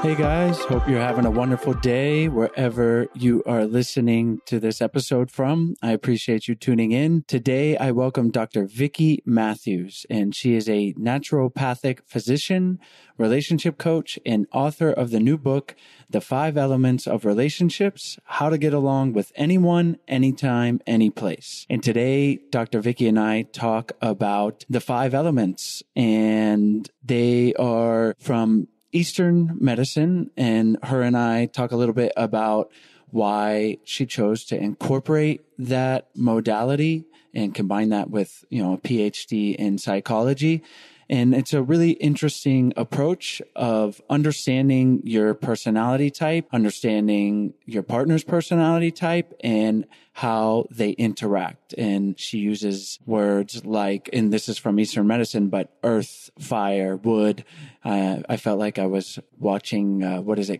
Hey guys, hope you're having a wonderful day wherever you are listening to this episode from. I appreciate you tuning in. Today, I welcome Dr. Vicki Matthews, and she is a naturopathic physician, relationship coach, and author of the new book, The 5 Elements of Relationships, How to Get Along with Anyone, Anytime, Anyplace. And today, Dr. Vicki and I talk about the 5 elements, and they are from Eastern medicine, and her and I talk a little bit about why she chose to incorporate that modality and combine that with, a PhD in psychology. And it's a really interesting approach of understanding your personality type, understanding your partner's personality type, and how they interact. And she uses words like, and this is from Eastern medicine, but earth, fire, wood. I felt like I was watching,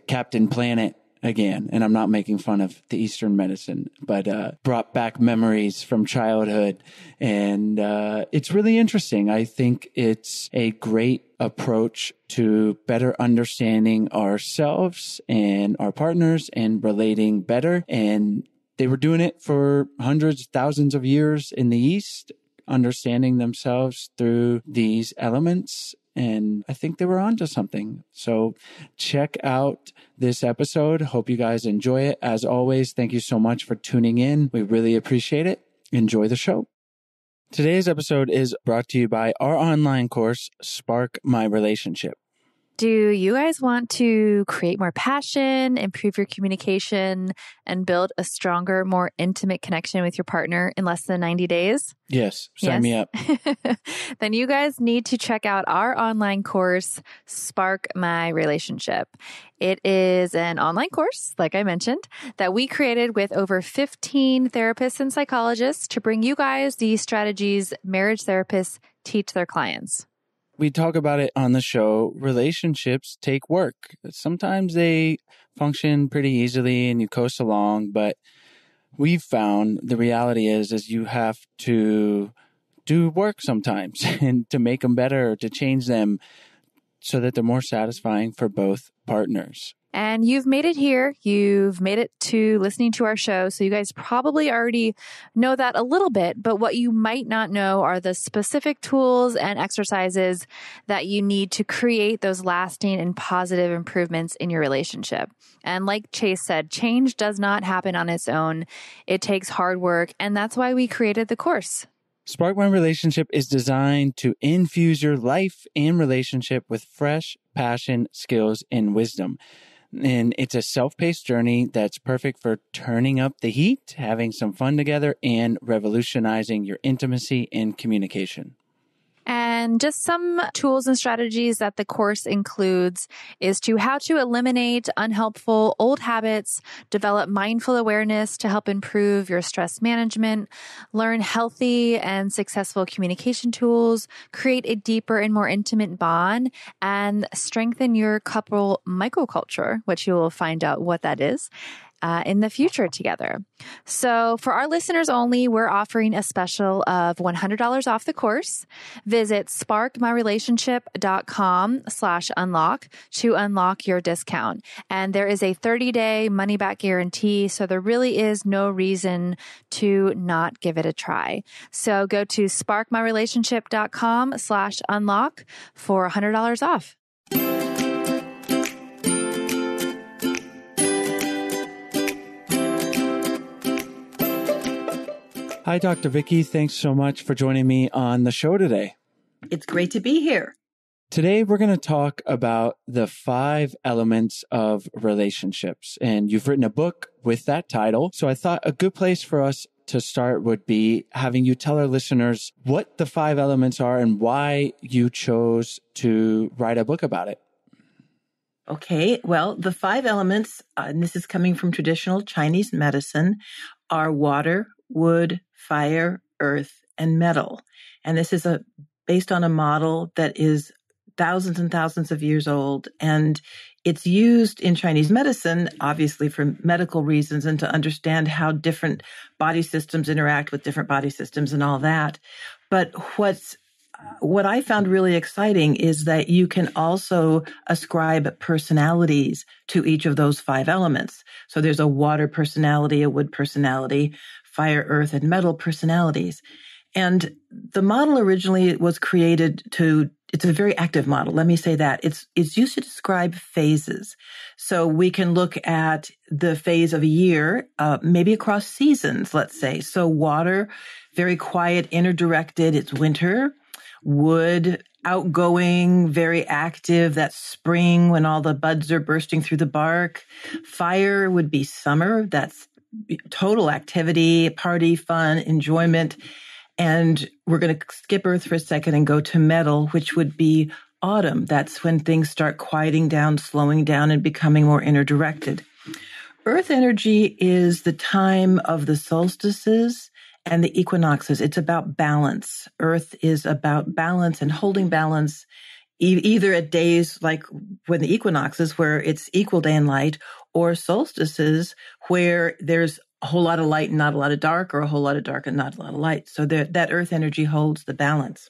Captain Planet again. And I'm not making fun of the Eastern medicine, but brought back memories from childhood. And it's really interesting. I think it's a great approach to better understanding ourselves and our partners and relating better. And they were doing it for hundreds, thousands of years in the East, understanding themselves through these elements. And I think they were onto something. So check out this episode. Hope you guys enjoy it. As always, thank you so much for tuning in. We really appreciate it. Enjoy the show. Today's episode is brought to you by our online course, Spark My Relationship. Do you guys want to create more passion, improve your communication, and build a stronger, more intimate connection with your partner in less than 90 days? Yes, sign me up. Then you guys need to check out our online course, Spark My Relationship. It is an online course, like I mentioned, that we created with over 15 therapists and psychologists to bring you guys the strategies marriage therapists teach their clients. We talk about it on the show. Relationships take work. Sometimes they function pretty easily and you coast along, but we've found the reality is you have to do work sometimes and to make them better, to change them so that they're more satisfying for both partners. And you've made it here. You've made it to listening to our show. So you guys probably already know that a little bit, but what you might not know are the specific tools and exercises that you need to create those lasting and positive improvements in your relationship. And like Chase said, change does not happen on its own. It takes hard work. And that's why we created the course. Spark My Relationship is designed to infuse your life and relationship with fresh passion, skills, and wisdom. And it's a self-paced journey that's perfect for turning up the heat, having some fun together, and revolutionizing your intimacy and communication. And just some tools and strategies that the course includes is how to eliminate unhelpful old habits, develop mindful awareness to help improve your stress management, learn healthy and successful communication tools, create a deeper and more intimate bond, and strengthen your couple microculture, which you will find out what that is. In the future together. So for our listeners only, we're offering a special of $100 off the course. Visit sparkmyrelationship.com/unlock to unlock your discount. And there is a 30-day money-back guarantee, so there really is no reason to not give it a try. So go to sparkmyrelationship.com/unlock for $100 off. Hi, Dr. Vicki. Thanks so much for joining me on the show today. It's great to be here. Today, we're going to talk about the 5 elements of relationships. And you've written a book with that title. So I thought a good place for us to start would be having you tell our listeners what the 5 elements are and why you chose to write a book about it. Okay, well, the 5 elements, and this is coming from traditional Chinese medicine, are water, wood, fire, earth, and metal. And this is based on a model that is thousands and thousands of years old. And it's used in Chinese medicine, obviously for medical reasons and to understand how different body systems interact with different body systems and all that. But what's what I found really exciting is that you can also ascribe personalities to each of those 5 elements. So there's a water personality, a wood personality, fire, earth, and metal personalities. And the model originally was created it's a very active model. Let me say that. It's used to describe phases. So we can look at the phase of a year, maybe across seasons, let's say. So water, very quiet, inner directed, it's winter. Wood, outgoing, very active, that's spring when all the buds are bursting through the bark. Fire would be summer, that's total activity, party, fun, enjoyment. And we're going to skip earth for a second and go to metal, which would be autumn. That's when things start quieting down, slowing down, and becoming more inner directed. Earth energy is the time of the solstices and the equinoxes. It's about balance. Earth is about balance and holding balance, either at days like when the equinoxes, where it's equal day and light, or solstices, where there's a whole lot of light and not a lot of dark, or a whole lot of dark and not a lot of light. So that earth energy holds the balance.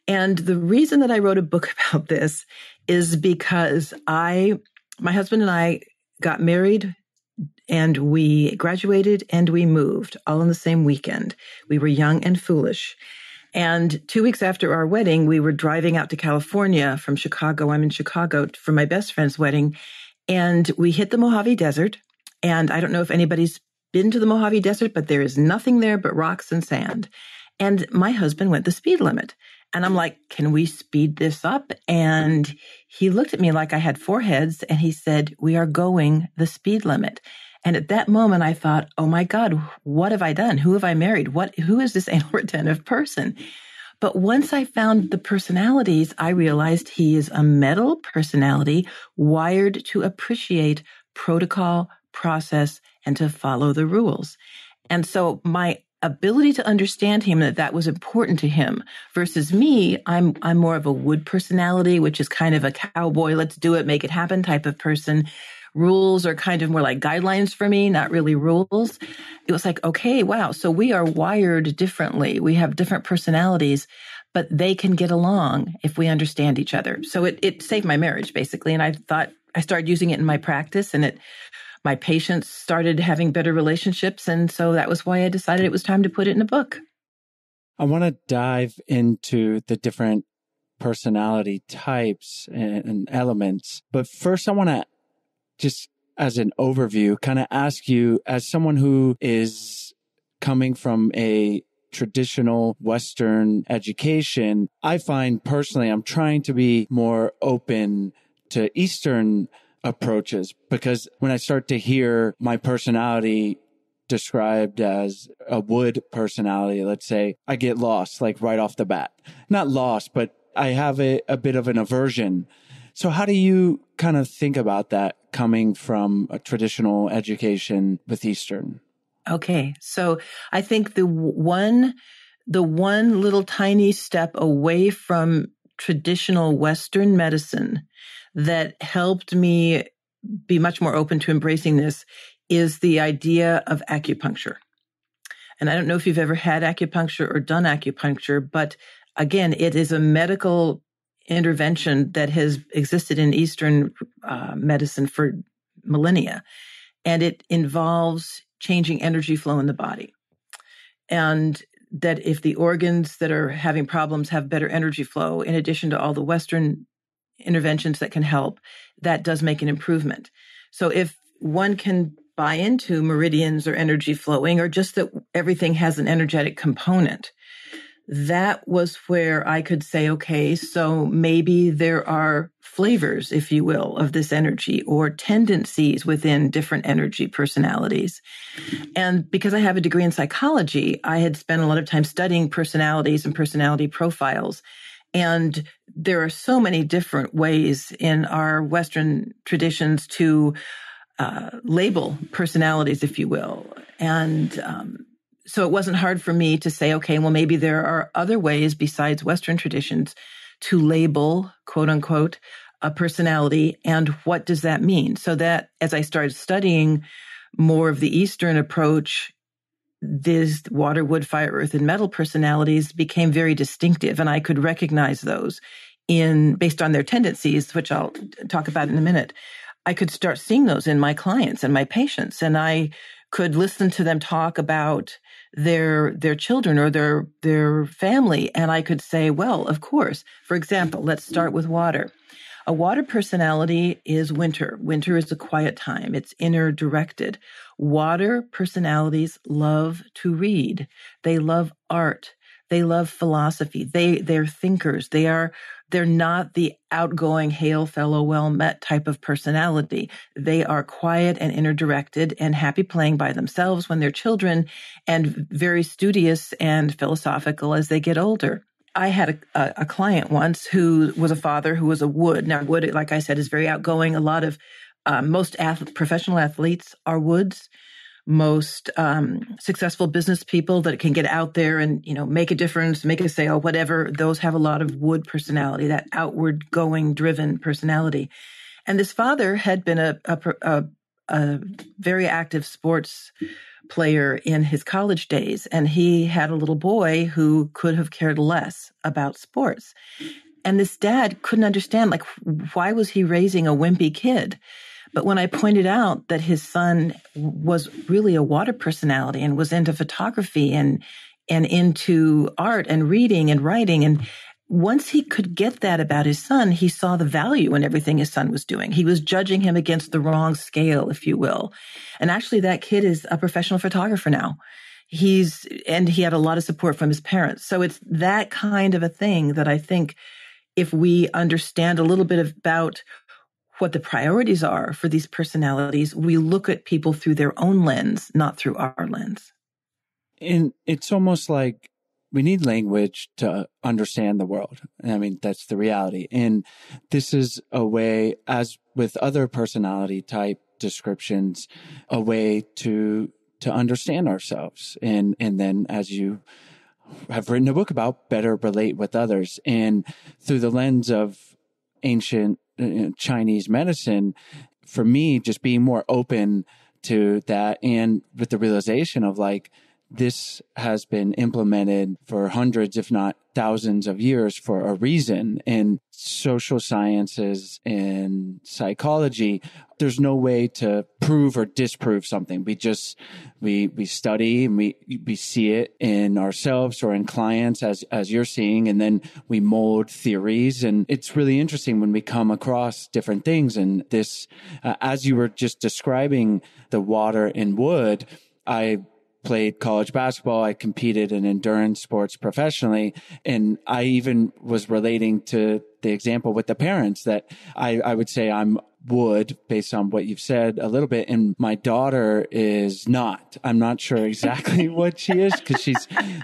And the reason that I wrote a book about this is because my husband and I got married, and we graduated, and we moved all in the same weekend. We were young and foolish. And 2 weeks after our wedding, we were driving out to California from Chicago. I'm in Chicago for my best friend's wedding. And we hit the Mojave Desert. And I don't know if anybody's been to the Mojave Desert, but there is nothing there but rocks and sand. And my husband went the speed limit. And I'm like, can we speed this up? And he looked at me like I had 4 heads, and he said, we are going the speed limit. And at that moment, I thought, oh my God, what have I done? Who have I married? Who is this anal retentive person? But once I found the personalities, I realized he is a metal personality wired to appreciate protocol, process, and to follow the rules. And so my ability to understand him, that was important to him, versus me, I'm more of a wood personality, which is kind of a cowboy, let's do it, make it happen type of person. Rules are kind of more like guidelines for me, not really rules. It was like, okay, wow. So we are wired differently. We have different personalities, but they can get along if we understand each other. So it saved my marriage, basically. And I thought I started using it in my practice, and my patients started having better relationships. And so that was why I decided it was time to put it in a book. I want to dive into the different personality types and elements. But first, I want to just as an overview, kind of ask you, as someone who is coming from a traditional Western education, I find personally, I'm trying to be more open to Eastern approaches, because when I start to hear my personality described as a wood personality, let's say, I get lost like right off the bat. Not lost, but I have a bit of an aversion. So how do you kind of think about that coming from a traditional education with Eastern? Okay. So I think the one little tiny step away from traditional Western medicine that helped me be much more open to embracing this is the idea of acupuncture. And I don't know if you've ever had acupuncture or done acupuncture, but again, it is a medical intervention that has existed in Eastern medicine for millennia. And it involves changing energy flow in the body. And that if the organs that are having problems have better energy flow, in addition to all the Western interventions that can help, that does make an improvement. So if one can buy into meridians or energy flowing, or just that everything has an energetic component, that was where I could say, okay, so maybe there are flavors, if you will, of this energy, or tendencies within different energy personalities. And because I have a degree in psychology, I had spent a lot of time studying personalities and personality profiles. And there are so many different ways in our Western traditions to label personalities, if you will. And so it wasn't hard for me to say, okay, well, maybe there are other ways besides Western traditions to label, quote unquote, a personality. And what does that mean? So that as I started studying more of the Eastern approach, these water, wood, fire, earth, and metal personalities became very distinctive, and I could recognize those based on their tendencies, which I'll talk about in a minute. I could start seeing those in my clients and my patients, and I could listen to them talk about their children or their family, and I could say, well, of course. For example, let's start with water. A water personality is winter. Winter is a quiet time. It's inner directed. Water personalities love to read. They love art. They love philosophy. They're thinkers. They're not the outgoing, hail fellow, well met type of personality. They are quiet and inner directed and happy playing by themselves when they're children, and very studious and philosophical as they get older. I had a client once who was a father who was a wood. Now, wood, like I said, is very outgoing. A lot of most professional athletes are woods. Most successful business people that can get out there and, make a difference, make a sale, whatever, those have a lot of wood personality, that outward going, driven personality. And this father had been a very active sports player in his college days, and he had a little boy who could have cared less about sports. And this dad couldn't understand, why was he raising a wimpy kid? But when I pointed out that his son was really a water personality and was into photography and into art and reading and writing, and once he could get that about his son, he saw the value in everything his son was doing. He was judging him against the wrong scale, if you will. And actually, that kid is a professional photographer now. And he had a lot of support from his parents. So it's that kind of a thing that I think if we understand a little bit about what the priorities are for these personalities, we look at people through their own lens, not through our lens. And it's almost like we need language to understand the world. I mean, that's the reality. And this is a way, as with other personality type descriptions, a way to understand ourselves. And then, as you have written a book about, better relate with others. And through the lens of ancient Chinese medicine, for me, just being more open to that, and with the realization of this has been implemented for hundreds, if not thousands of years for a reason. In social sciences and psychology, there's no way to prove or disprove something. We study and we see it in ourselves or in clients as you're seeing, and then we mold theories. And it's really interesting when we come across different things. And this, as you were just describing the water and wood, I played college basketball. I competed in endurance sports professionally. And I even was relating to the example with the parents that I would say I'm wood based on what you've said a little bit. And my daughter is not. I'm not sure exactly what she is, because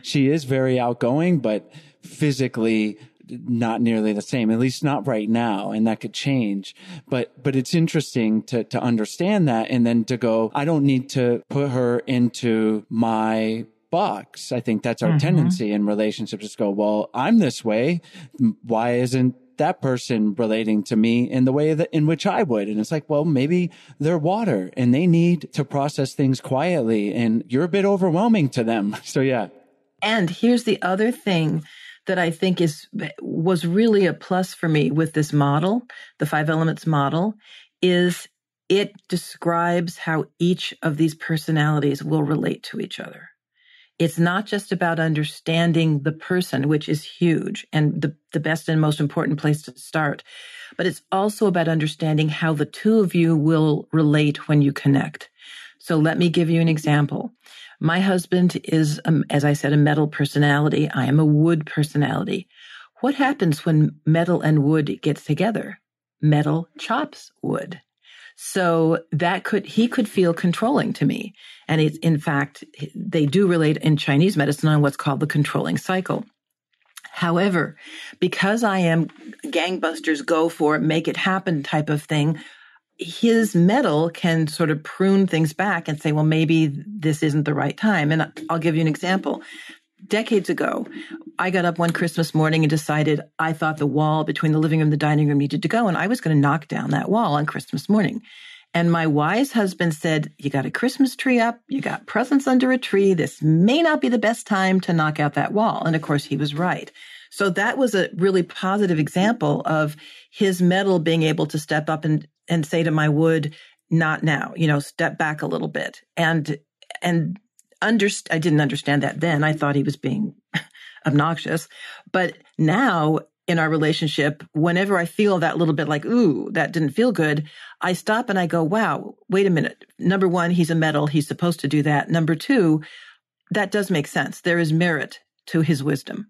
she is very outgoing, but physically not nearly the same, at least not right now. And that could change. But it's interesting to understand that, and then to go, I don't need to put her into my box. I think that's our tendency in relationships, is go, well, I'm this way. Why isn't that person relating to me in the way in which I would? And it's like, well, maybe they're water and they need to process things quietly, and you're a bit overwhelming to them. So yeah. And here's the other thing that I think was really a plus for me with this model, the 5 elements model, is it describes how each of these personalities will relate to each other. It's not just about understanding the person, which is huge and the best and most important place to start, but it's also about understanding how the two of you will relate when you connect. So let me give you an example. My husband is, as I said, a metal personality. I am a wood personality. What happens when metal and wood gets together? Metal chops wood. So he could feel controlling to me. And in fact, they do relate in Chinese medicine on what's called the controlling cycle. However, because I am gangbusters, go for it, make it happen type of thing, his metal can sort of prune things back and say, well, maybe this isn't the right time. And I'll give you an example. Decades ago, I got up one Christmas morning and decided I thought the wall between the living room and the dining room needed to go, and I was going to knock down that wall on Christmas morning. And my wise husband said, you got a Christmas tree up, you got presents under a tree. This may not be the best time to knock out that wall. And of course, he was right. So that was a really positive example of his metal being able to step up and say to my wood, not now, step back a little bit. And I didn't understand that then. I thought he was being obnoxious. But now in our relationship, whenever I feel that little bit like, ooh, that didn't feel good, I stop and I go, wow, wait a minute. Number one, he's a metal. He's supposed to do that. Number two, that does make sense. There is merit to his wisdom.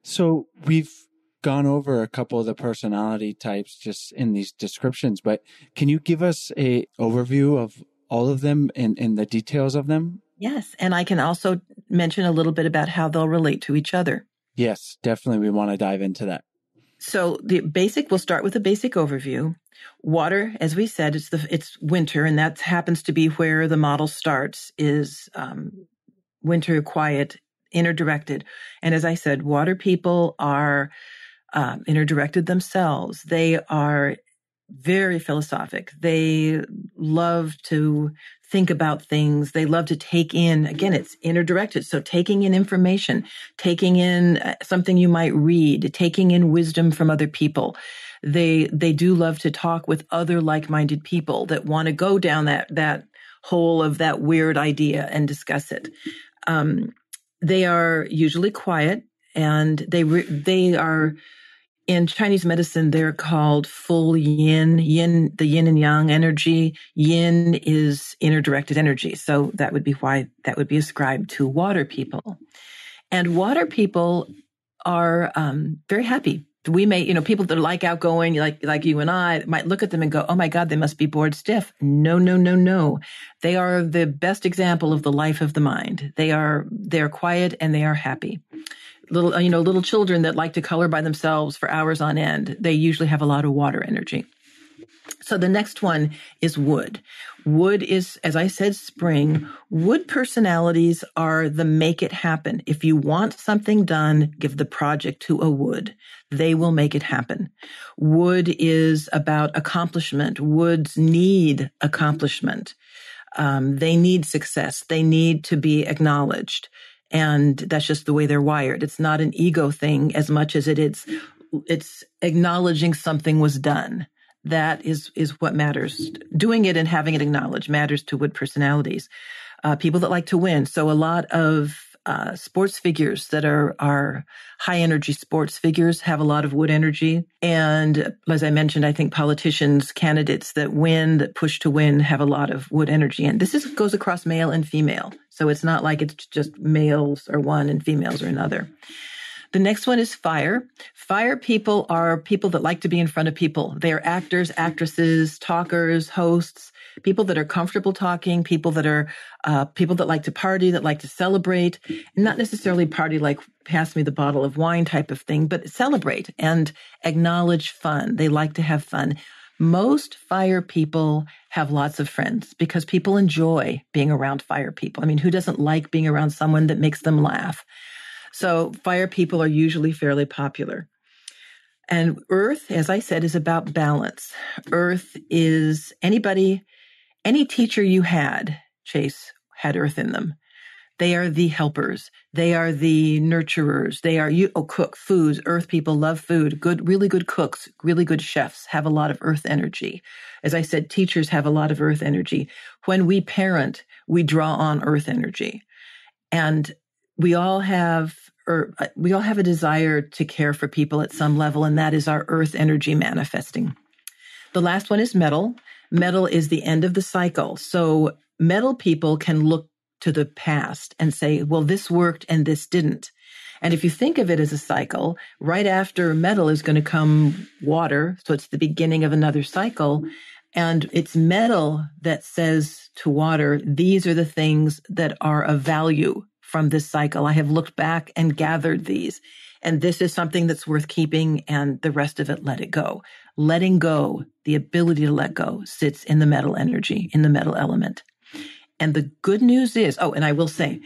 So we've gone over a couple of the personality types just in these descriptions, but can you give us a overview of all of them and the details of them? Yes. And I can also mention a little bit about how they'll relate to each other. Yes, definitely. We want to dive into that. So we'll start with a basic overview. Water, as we said, it's winter, and that happens to be where the model starts, is winter, quiet, inner directed. And as I said, water people are inner directed themselves. They are very philosophic. They love to think about things. They love to take in, again, it's inner directed. So taking in information, taking in something you might read, taking in wisdom from other people. They do love to talk with other like-minded people that want to go down that hole of that weird idea and discuss it. They are usually quiet, and they are, in Chinese medicine, they're called full yin, the yin and yang energy. Yin is inner directed energy. So that would be why that would be ascribed to water people. And water people are very happy. We may, people that are like outgoing, like you and I, might look at them and go, oh my God, they must be bored stiff. No. They are the best example of the life of the mind. They're quiet and they are happy. Little children that like to color by themselves for hours on end, they usually have a lot of water energy. So the next one is wood. Wood is, as I said, spring. Wood personalities are the make it happen. If you want something done, give the project to a wood. They will make it happen. Wood is about accomplishment. Woods need accomplishment. They need success. They need to be acknowledged. And that's just the way they're wired. It's not an ego thing as much as it's acknowledging something was done. That is what matters. Doing it and having it acknowledged matters to wood personalities. People that like to win. So a lot of sports figures that are high energy sports figures have a lot of wood energy. And as I mentioned, I think politicians, candidates that win, that push to win, have a lot of wood energy. And this goes across male and female. So it's not like it's just males are one and females are another. The next one is fire. Fire people are people that like to be in front of people. They are actors, actresses, talkers, hosts, people that are comfortable talking, people that like to party, that like to celebrate, not necessarily party like pass me the bottle of wine type of thing, but celebrate and acknowledge fun. They like to have fun. Most fire people have lots of friends because people enjoy being around fire people. I mean, who doesn't like being around someone that makes them laugh? So fire people are usually fairly popular. And earth, as I said, is about balance. Earth is any teacher you had, Chase, had earth in them. They are the helpers. They are the nurturers. Cook foods. Earth people love food. Really good cooks, really good chefs have a lot of earth energy. As I said, teachers have a lot of earth energy. When we parent, we draw on earth energy. And we all have a desire to care for people at some level, and that is our earth energy manifesting. The last one is metal. Metal is the end of the cycle. So metal people can look to the past and say, well, this worked and this didn't. And if you think of it as a cycle, right after metal is going to come water. So it's the beginning of another cycle. And it's metal that says to water, these are the things that are of value from this cycle. I have looked back and gathered these, and this is something that's worth keeping, and the rest of it, let it go. Letting go, the ability to let go, sits in the metal energy, in the metal element. And the good news is, and I will say,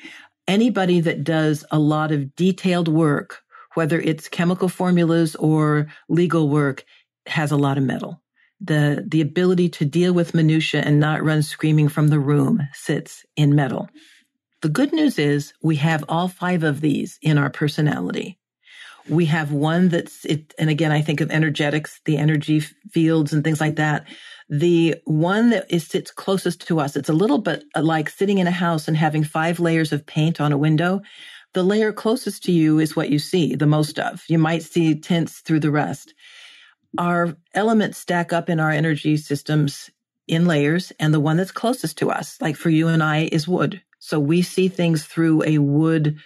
anybody that does a lot of detailed work, whether it's chemical formulas or legal work, has a lot of metal. The ability to deal with minutia and not run screaming from the room sits in metal. The good news is we have all 5 of these in our personality. We have one that's it, and again, I think of energetics, the energy fields and things like that. The one that sits closest to us, it's a little bit like sitting in a house and having 5 layers of paint on a window. The layer closest to you is what you see the most of. You might see tints through the rest. Our elements stack up in our energy systems in layers, and the one that's closest to us, like for you and I, is wood. So we see things through a wood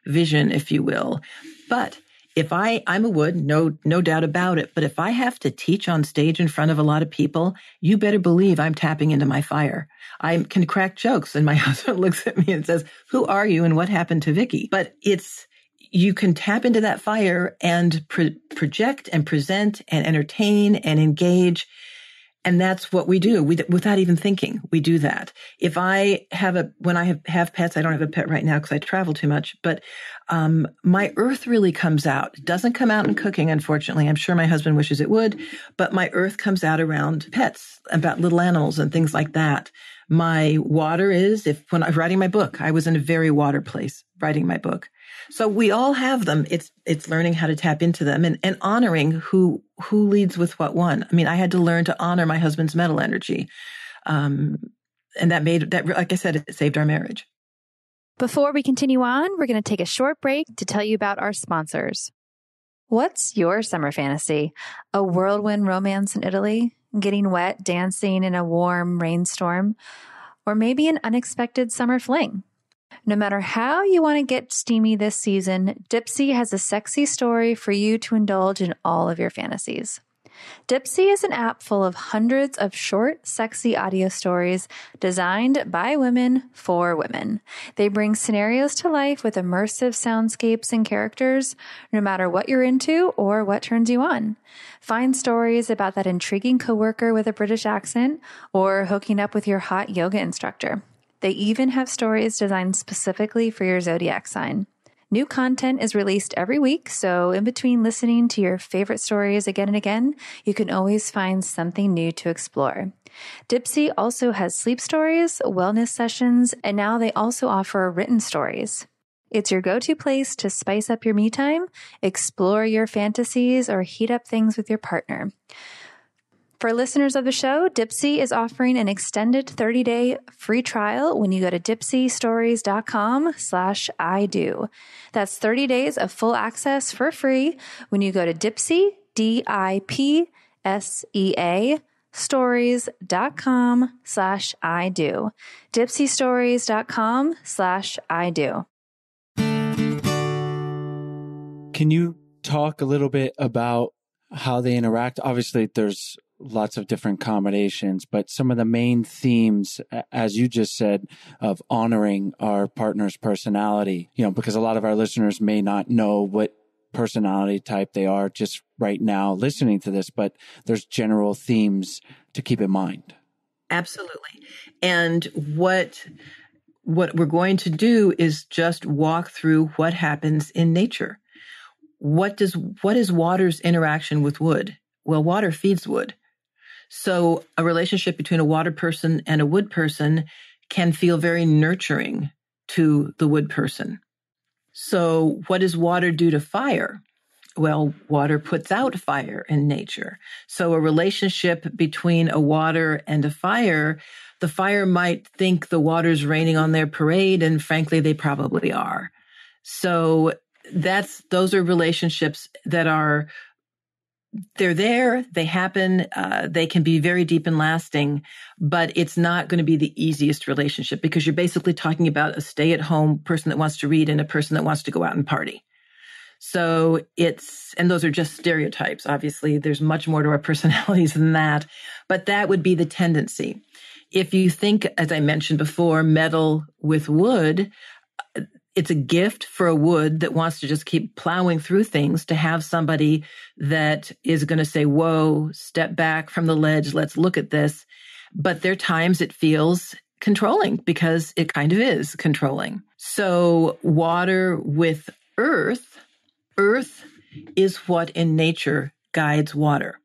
vision, if you will. But if I'm a wood, no doubt about it. But if I have to teach on stage in front of a lot of people, you better believe I'm tapping into my fire. I can crack jokes, and my husband looks at me and says, "Who are you and what happened to Vicki?" But you can tap into that fire and project and present and entertain and engage. And that's what we do without even thinking. We do that. If I when I have pets, I don't have a pet right now because I travel too much, but my earth really comes out. It doesn't come out in cooking, unfortunately. I'm sure my husband wishes it would, but my earth comes out around pets, about little animals and things like that. My water is, when I was writing my book, I was in a very water place writing my book. So we all have them. It's learning how to tap into them and honoring who leads with what one. I mean, I had to learn to honor my husband's metal energy. And that, like I said, it saved our marriage. Before we continue on, we're going to take a short break to tell you about our sponsors. What's your summer fantasy? A whirlwind romance in Italy? Getting wet, dancing in a warm rainstorm? Or maybe an unexpected summer fling? No matter how you want to get steamy this season, Dipsea has a sexy story for you to indulge in all of your fantasies. Dipsea is an app full of hundreds of short, sexy audio stories designed by women for women. They bring scenarios to life with immersive soundscapes and characters, no matter what you're into or what turns you on. Find stories about that intriguing coworker with a British accent or hooking up with your hot yoga instructor. They even have stories designed specifically for your zodiac sign. New content is released every week, so in between listening to your favorite stories again and again, you can always find something new to explore. Dipsea also has sleep stories, wellness sessions, and now they also offer written stories. It's your go-to place to spice up your me time, explore your fantasies, or heat up things with your partner. For listeners of the show, Dipsea is offering an extended 30-day free trial when you go to dipseastories.com/ido. That's 30 days of full access for free when you go to Dipsea, DIPSEA, stories.com/ido. Dipseastories.com/ido. Can you talk a little bit about how they interact? Obviously, there's lots of different combinations, but some of the main themes, as you just said, of honoring our partner's personality, because a lot of our listeners may not know what personality type they are just right now listening to this, but there's general themes to keep in mind. Absolutely. And what we're going to do is just walk through what happens in nature. What is water's interaction with wood? Well, water feeds wood. So a relationship between a water person and a wood person can feel very nurturing to the wood person. So what does water do to fire? Well, water puts out fire in nature. So a relationship between a water and a fire, the fire might think the water's raining on their parade, and frankly, they probably are. So those are relationships that they're there, they happen, they can be very deep and lasting, but it's not going to be the easiest relationship because you're basically talking about a stay-at-home person that wants to read and a person that wants to go out and party. So and those are just stereotypes. Obviously, there's much more to our personalities than that, but that would be the tendency. If you think, as I mentioned before, metal with wood, it's a gift for a wood that wants to just keep plowing through things to have somebody that is going to say, whoa, step back from the ledge, let's look at this. But there are times it feels controlling because it kind of is controlling. So water with earth is what in nature guides water.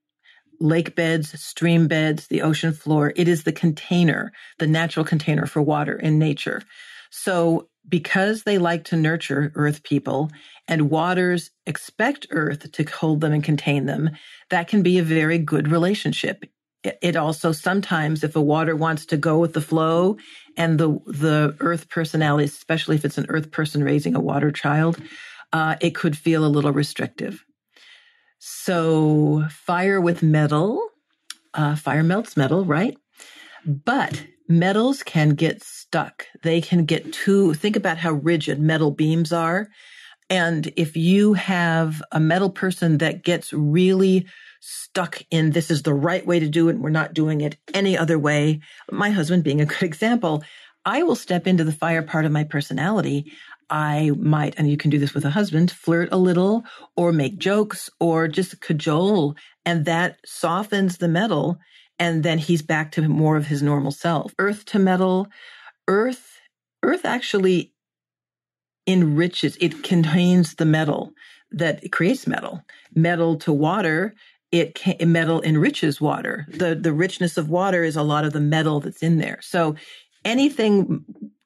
lake beds, stream beds, the ocean floor. It is the container, the natural container for water in nature. So because they like to nurture earth people and waters expect earth to hold them and contain them, that can be a very good relationship. It also sometimes, if a water wants to go with the flow and the earth personality, especially if it's an earth person raising a water child, it could feel a little restrictive. So fire with metal, fire melts metal, right? But metals can get stuck. They can get think about how rigid metal beams are. And if you have a metal person that gets really stuck in this is the right way to do it, and we're not doing it any other way, my husband being a good example, I will step into the fire part of my personality. I might, and you can do this with a husband, flirt a little or make jokes or just cajole, and that softens the metal, and then he's back to more of his normal self. Earth to metal, earth actually enriches, it contains the metal that creates metal. Metal to water, metal enriches water. The richness of water is a lot of the metal that's in there. So anything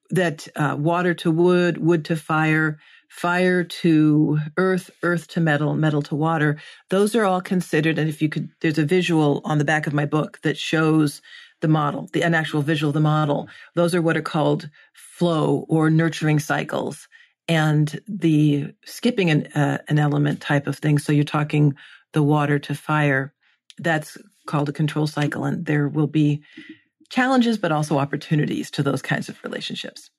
that water to wood, wood to fire, fire to earth, earth to metal, metal to water, those are all considered. And if you could, there's a visual on the back of my book that shows the model, an actual visual of the model. Those are what are called flow or nurturing cycles. And the skipping an element type of thing. So you're talking the water to fire, that's called a control cycle. And there will be challenges, but also opportunities to those kinds of relationships.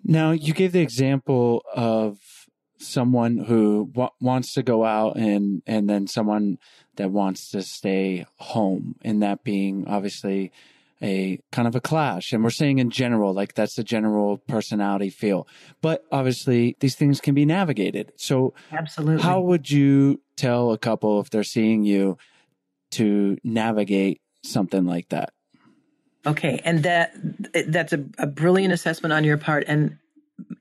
Now, you gave the example of someone who wants to go out and then someone that wants to stay home, and that being obviously a kind of a clash. And we're saying in general, like that's the general personality feel. But obviously these things can be navigated. So absolutely, how would you tell a couple if they're seeing you to navigate something like that? Okay. And that's a brilliant assessment on your part. And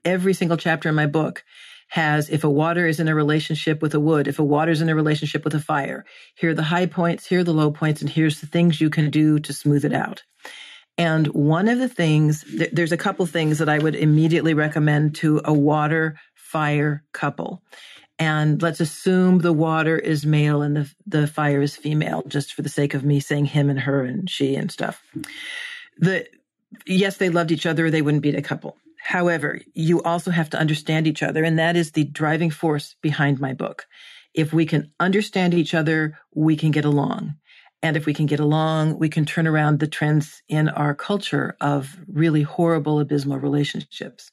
every single chapter in my book has, if a water is in a relationship with a wood, if a water is in a relationship with a fire, here are the high points, here are the low points, and here's the things you can do to smooth it out. And one of the things, there's a couple things that I would immediately recommend to a water-fire couple. And let's assume the water is male and the fire is female, just for the sake of me saying him and her and she and stuff. Yes, they loved each other, they wouldn't be a couple. However, you also have to understand each other, and that is the driving force behind my book. If we can understand each other, we can get along. And if we can get along, we can turn around the trends in our culture of really horrible, abysmal relationships.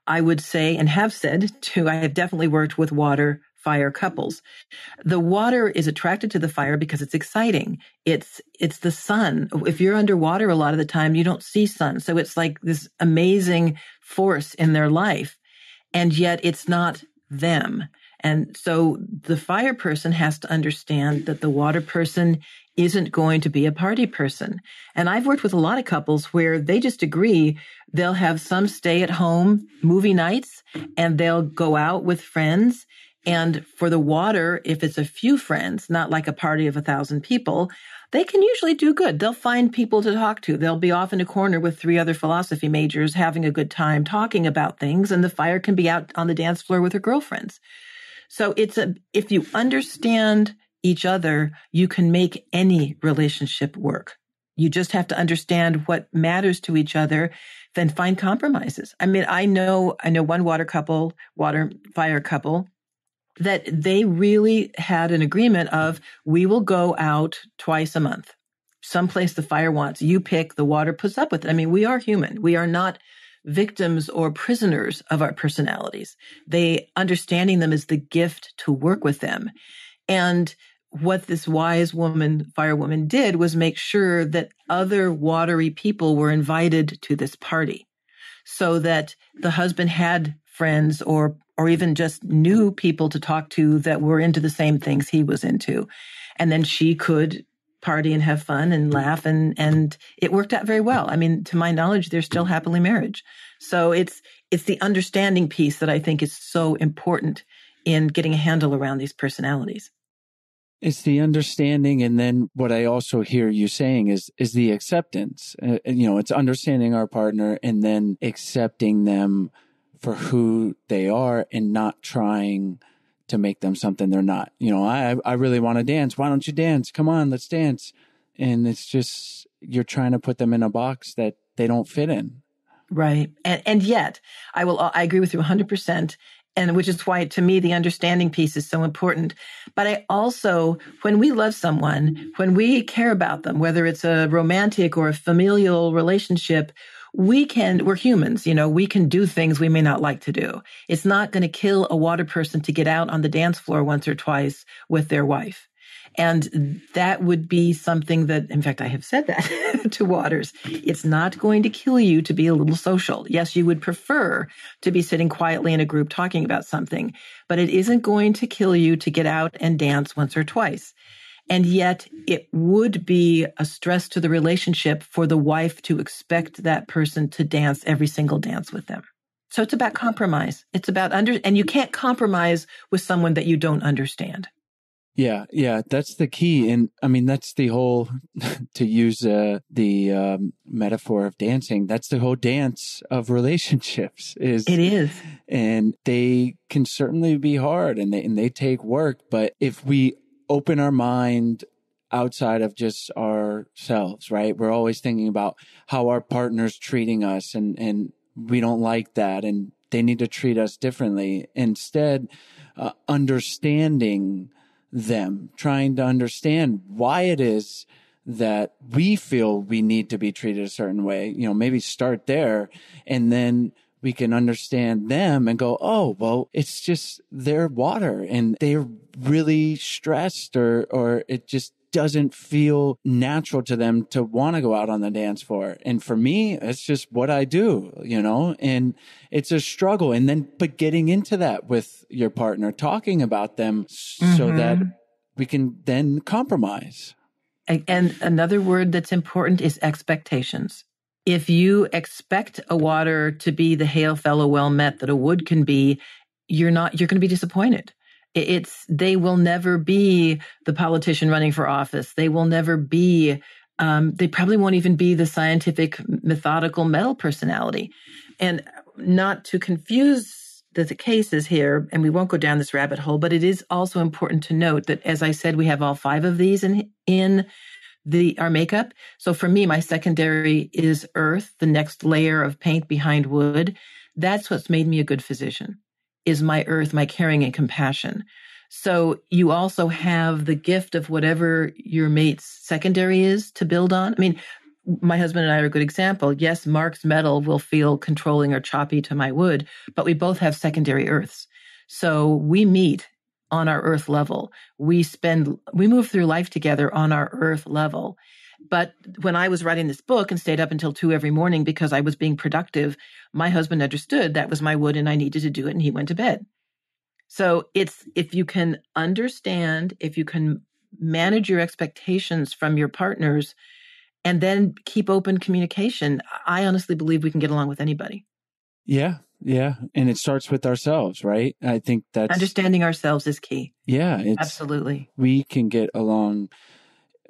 I would say, and have said too, I have definitely worked with water fire couples. The water is attracted to the fire because it's exciting. It's the sun. If you're underwater a lot of the time, you don't see sun. So it's like this amazing force in their life. And yet it's not them. And so the fire person has to understand that the water person isn't going to be a party person. And I've worked with a lot of couples where they just agree they'll have some stay at home movie nights and they'll go out with friends. And for the water, if it's a few friends, not like a party of 1,000 people, they can usually do good. They'll find people to talk to. They'll be off in a corner with 3 other philosophy majors having a good time talking about things. And the fire can be out on the dance floor with her girlfriends. So if you understand each other, you can make any relationship work. You just have to understand what matters to each other, then find compromises. I mean, I know one water fire couple, that they really had an agreement of, we will go out twice a month, someplace the fire wants. You pick, the water puts up with it. I mean, we are human. We are not victims or prisoners of our personalities. Understanding them is the gift to work with them. And what this wise woman, firewoman, did was make sure that other watery people were invited to this party, so that the husband had friends or even just new people to talk to that were into the same things he was into. And then she could party and have fun and laugh, and it worked out very well. I mean, to my knowledge, they're still happily married. So it's the understanding piece that I think is so important in getting a handle around these personalities. It's the understanding. And then what I also hear you saying is the acceptance. It's understanding our partner and then accepting them for who they are and not trying to make them something they're not. I really want to dance. Why don't you dance? Come on, let's dance. And it's just, you're trying to put them in a box that they don't fit in. Right. And yet I agree with you 100%. And which is why, to me, the understanding piece is so important. But I also, when we love someone, when we care about them, whether it's a romantic or a familial relationship, we're humans, we can do things we may not like to do. It's not going to kill a water person to get out on the dance floor once or twice with their wife. And that would be something that, in fact, I have said that to waters. It's not going to kill you to be a little social. Yes, you would prefer to be sitting quietly in a group talking about something, but it isn't going to kill you to get out and dance once or twice. And yet it would be a stress to the relationship for the wife to expect that person to dance every single dance with them. So it's about compromise. It's about and you can't compromise with someone that you don't understand. Yeah, that's the key. And I mean, that's the whole, to use the metaphor of dancing, that's the whole dance of relationships. It is. And they can certainly be hard and they take work. But if we open our mind outside of just ourselves, right? We're always thinking about how our partner's treating us and we don't like that and they need to treat us differently. Instead, understanding them, trying to understand why it is that we feel we need to be treated a certain way, maybe start there, and then we can understand them and go, oh, well, it's just their water and they're really stressed or it just doesn't feel natural to them to want to go out on the dance floor. And for me, it's just what I do, and it's a struggle. And then, but getting into that with your partner, talking about them so that we can then compromise. And another word that's important is expectations. If you expect a water to be the hail fellow well met that a wood can be, you're going to be disappointed. They will never be the politician running for office. They will never be, they probably won't even be the scientific, methodical metal personality. And not to confuse the cases here, and we won't go down this rabbit hole, but it is also important to note that, as I said, we have all 5 of these in our makeup. So for me, my secondary is earth, the next layer of paint behind wood. That's what's made me a good physician, is my earth, my caring and compassion. So you also have the gift of whatever your mate's secondary is to build on. I mean, my husband and I are a good example. Yes, Mark's metal will feel controlling or choppy to my wood, but we both have secondary earths. So we meet on our earth level. We move through life together on our earth level. But when I was writing this book and stayed up until 2 every morning because I was being productive, my husband understood that was my wood and I needed to do it, and he went to bed. So if you can understand, if you can manage your expectations from your partners and then keep open communication, I honestly believe we can get along with anybody. Yeah. And it starts with ourselves, right? I think that's... Understanding ourselves is key. Yeah. Absolutely. We can get along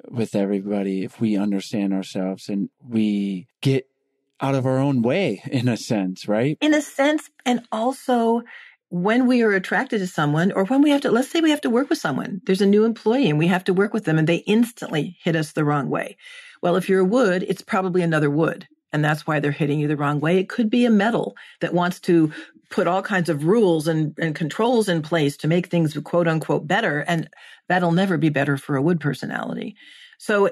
with everybody if we understand ourselves and we get out of our own way, in a sense, right? In a sense, and also when we are attracted to someone, or when let's say we have to work with someone, there's a new employee and we have to work with them and they instantly hit us the wrong way. Well, if you're a wood, it's probably another wood. And that's why they're hitting you the wrong way. It could be a metal that wants to put all kinds of rules and controls in place to make things quote unquote better. And that'll never be better for a wood personality. So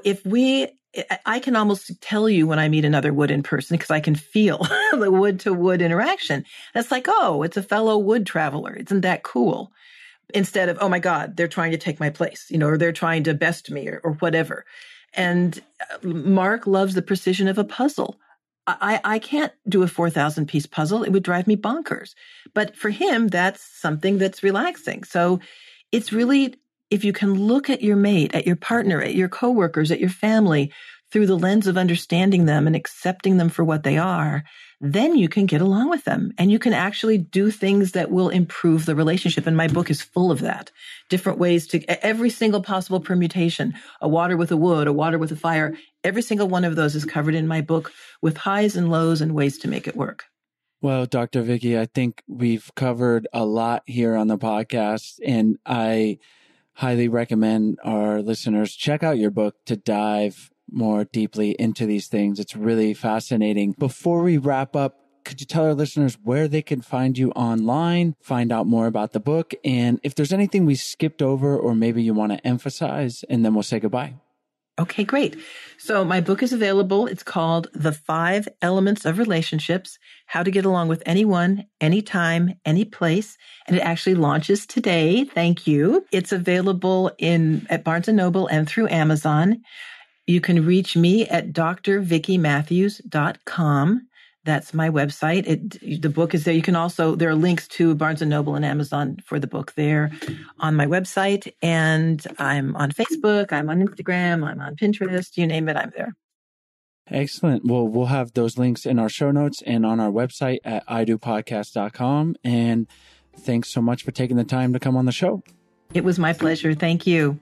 I can almost tell you when I meet another wood in person because I can feel the wood to wood interaction. That's like, oh, it's a fellow wood traveler. Isn't that cool? Instead of, oh my God, they're trying to take my place, or they're trying to best me or whatever. And Mark loves the precision of a puzzle. I can't do a 4,000 piece puzzle. It would drive me bonkers. But for him, that's something that's relaxing. So it's really, if you can look at your mate, at your partner, at your coworkers, at your family through the lens of understanding them and accepting them for what they are, then you can get along with them and you can actually do things that will improve the relationship. And my book is full of that. Different ways to every single possible permutation, a water with a wood, a water with a fire. Every single one of those is covered in my book with highs and lows and ways to make it work. Well, Dr. Vicki, I think we've covered a lot here on the podcast, and I highly recommend our listeners check out your book to dive more deeply into these things. It's really fascinating. Before we wrap up, could you tell our listeners where they can find you online, find out more about the book, and if there's anything we skipped over or maybe you want to emphasize, and then we'll say goodbye. Okay, great. So my book is available. It's called The 5 Elements of Relationships, How to Get Along with Anyone, Anytime, Any Place. And it actually launches today. Thank you. It's available at Barnes & Noble and through Amazon. You can reach me at drvickimatthews.com. That's my website. The book is there. You can also, there are links to Barnes & Noble and Amazon for the book there on my website. And I'm on Facebook, I'm on Instagram, I'm on Pinterest, you name it, I'm there. Excellent. Well, we'll have those links in our show notes and on our website at idopodcast.com. And thanks so much for taking the time to come on the show. It was my pleasure. Thank you.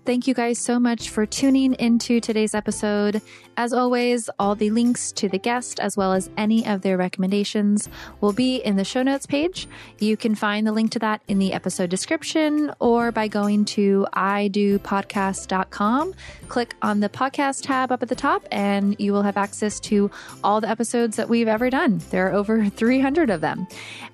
Thank you guys so much for tuning into today's episode. As always, all the links to the guest, as well as any of their recommendations, will be in the show notes page. You can find the link to that in the episode description or by going to idopodcast.com. Click on the podcast tab up at the top, and you will have access to all the episodes that we've ever done. There are over 300 of them.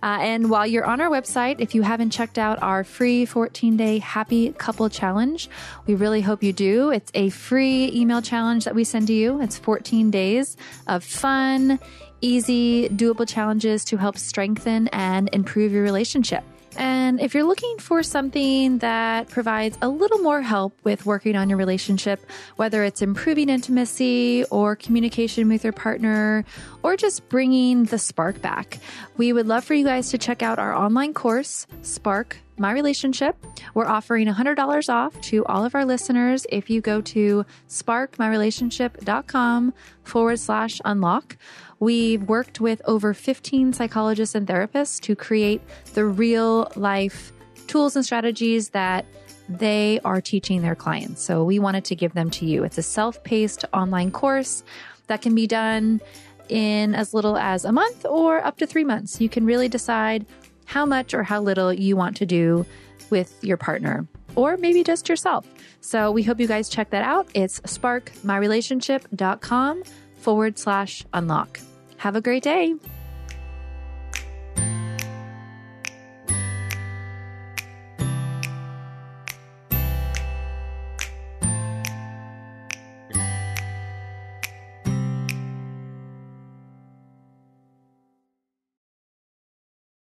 And while you're on our website, if you haven't checked out our free 14-day Happy Couple Challenge, we really hope you do. It's a free email challenge that we send to you. It's 14 days of fun, easy, doable challenges to help strengthen and improve your relationship. And if you're looking for something that provides a little more help with working on your relationship, whether it's improving intimacy or communication with your partner, or just bringing the spark back, we would love for you guys to check out our online course, Spark My Relationship. We're offering $100 off to all of our listeners if you go to sparkmyrelationship.com/unlock. We've worked with over 15 psychologists and therapists to create the real life tools and strategies that they are teaching their clients. So we wanted to give them to you. It's a self-paced online course that can be done in as little as a month or up to 3 months. You can really decide how much or how little you want to do with your partner, or maybe just yourself. So we hope you guys check that out. It's sparkmyrelationship.com/unlock. Have a great day.